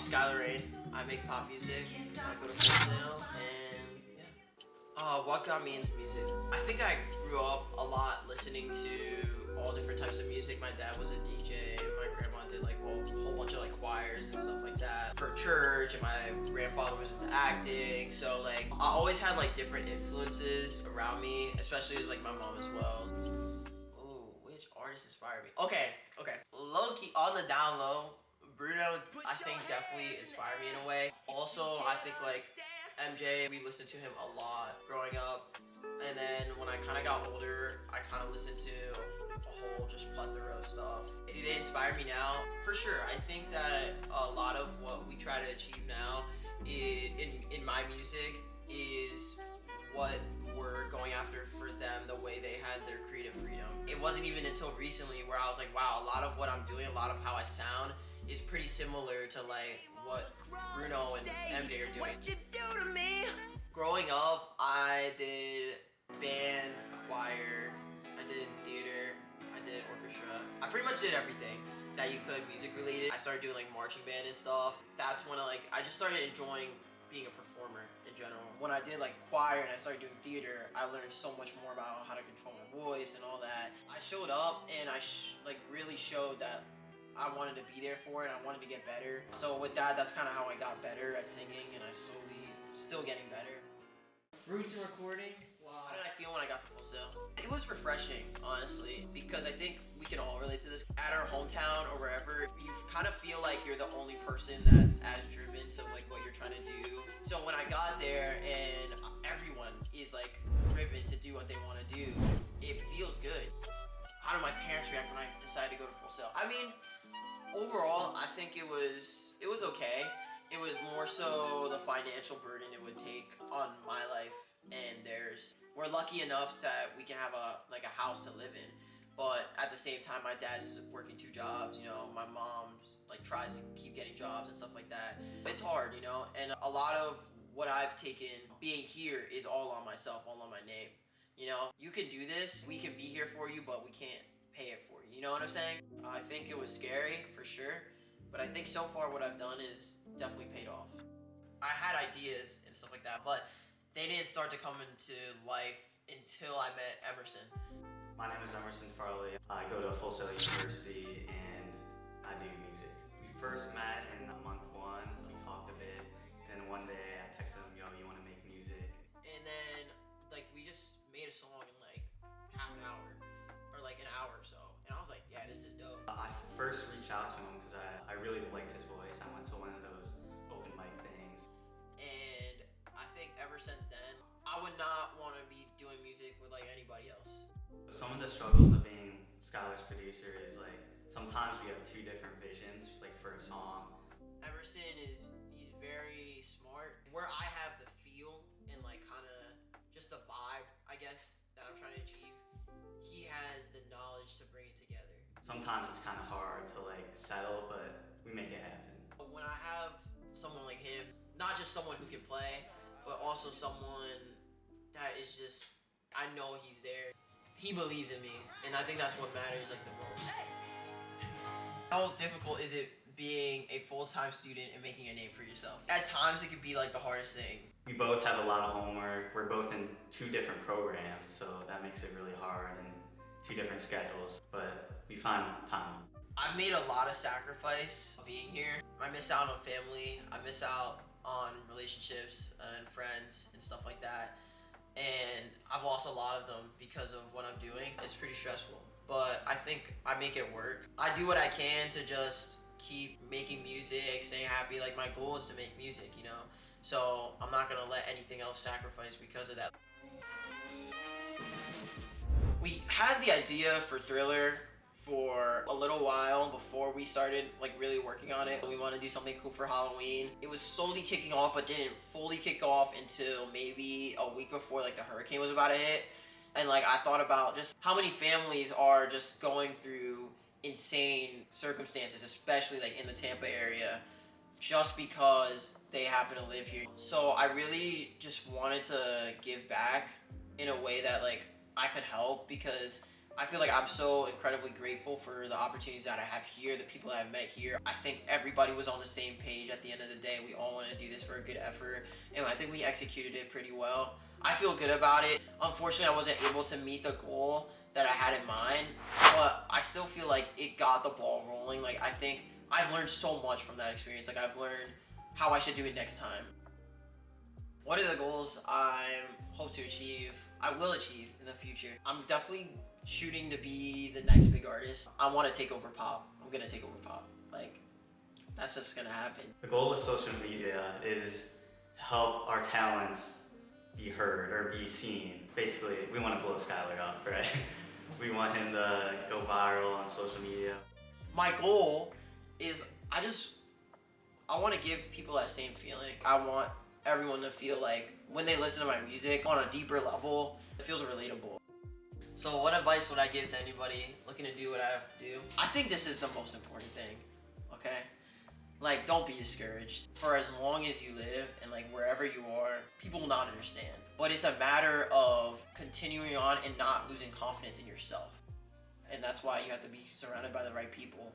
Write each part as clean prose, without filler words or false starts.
Skyyler Rayn. I make pop music. I go to Full and yeah. What got me into music? I think I grew up a lot listening to all different types of music. My dad was a DJ. My grandma did like a whole bunch of like choirs and stuff like that for church, and my grandfather was into acting. So like I always had like different influences around me, especially as like my mom as well. Ooh, which artist inspired me? Okay. Low key on the down low, Bruno, I think definitely inspired me in a way. Also, I think like MJ, we listened to him a lot growing up. And then when I kind of got older, I kind of listened to a whole just plethora of stuff. Do they inspire me now? For sure. I think that a lot of what we try to achieve now in my music is what we're going after for them, the way they had their creative freedom. It wasn't even until recently where I was like, wow, a lot of what I'm doing, a lot of how I sound is pretty similar to like what Bruno and MJ are doing. What you do to me? Growing up, I did band, choir, I did theater, I did orchestra. I pretty much did everything that you could music related. I started doing like marching band and stuff. That's when I just started enjoying being a performer in general. When I did like choir and I started doing theater, I learned so much more about how to control my voice and all that. I showed up and I really showed that I wanted to be there for it and I wanted to get better. So with that, that's kind of how I got better at singing, and I still getting better. Roots and recording. Wow. How did I feel when I got to Full Sail? It was refreshing, honestly, because I think we can all relate to this. At our hometown or wherever, you kind of feel like you're the only person that's as driven to like what you're trying to do. So when I got there and everyone is like driven to do what they want to do, it feels good. How did my parents react when I decided to go to Full Sail? I mean, overall, I think it was okay. It was more so the financial burden it would take on my life and theirs. We're lucky enough that we can have a house to live in, but at the same time, my dad's working 2 jobs. You know, my mom like tries to keep getting jobs and stuff like that. It's hard, you know, and a lot of what I've taken being here is all on myself, all on my name. You know, you can do this, we can be here for you, but we can't pay it for you. You know what I'm saying? I think it was scary for sure, but I think so far what I've done is definitely paid off. I had ideas and stuff like that, but they didn't start to come into life until I met Emerson. My name is Emerson Farley. I go to Full Sail University and I do music. We first met in month 1. We talked a bit, and then one day I texted him, yo, you want to make music? And then like we just made a song in like half an hour or like an hour or so, and I was like, yeah, this is dope. I first reached out to him because I really liked his voice. I went to one of those open mic things. And I think ever since then, I would not want to be doing music with like anybody else. Some of the struggles of being Skyyler's producer is like sometimes we have 2 different visions, like for a song. Emerson he's very smart. Where I have the feel and like kind of just the vibe, I guess, that I'm trying to achieve, he has the knowledge to bring it together. Sometimes it's kind of hard to like settle, but we make it happen. When I have someone like him, not just someone who can play, but also someone that is just, I know he's there. He believes in me, and I think that's what matters like the most. How difficult is it being a full-time student and making a name for yourself? At times it could be like the hardest thing. We both have a lot of homework. We're both in 2 different programs, so that makes it really hard, and 2 different schedules, but we find time. I've made a lot of sacrifice being here. I miss out on family. I miss out on relationships and friends and stuff like that. And I've lost a lot of them because of what I'm doing. It's pretty stressful, but I think I make it work. I do what I can to just keep making music, staying happy. Like my goal is to make music, you know? So I'm not gonna let anything else sacrifice because of that. We had the idea for Thriller for a little while before we started like really working on it. We want to do something cool for Halloween. It was slowly kicking off, but didn't fully kick off until maybe a week before like the hurricane was about to hit. And like I thought about just how many families are just going through insane circumstances, especially like in the Tampa area, just because they happen to live here. So I really just wanted to give back in a way that like I could help, because I feel like I'm so incredibly grateful for the opportunities that I have here, the people that I've met here. I think everybody was on the same page at the end of the day. We all wanted to do this for a good effort, and I think we executed it pretty well. I feel good about it. Unfortunately, I wasn't able to meet the goal that I had in mind, but I still feel like it got the ball rolling. Like, I think I've learned so much from that experience. Like, I've learned how I should do it next time. What are the goals I hope to achieve? I will achieve in the future. I'm definitely shooting to be the next big artist. I want to take over pop. I'm gonna take over pop. Like, that's just gonna happen. The goal of social media is to help our talents be heard or be seen. Basically, we want to blow Skyyler up, right? We want him to go viral on social media. My goal is I want to give people that same feeling. I want everyone to feel like when they listen to my music on a deeper level, it feels relatable. So what advice would I give to anybody looking to do what I do? I think this is the most important thing, okay? Like, don't be discouraged. For as long as you live and like wherever you are, people will not understand. But it's a matter of continuing on and not losing confidence in yourself. And that's why you have to be surrounded by the right people.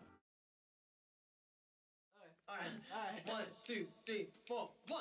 All right. 1, 2, 3, 4, 1.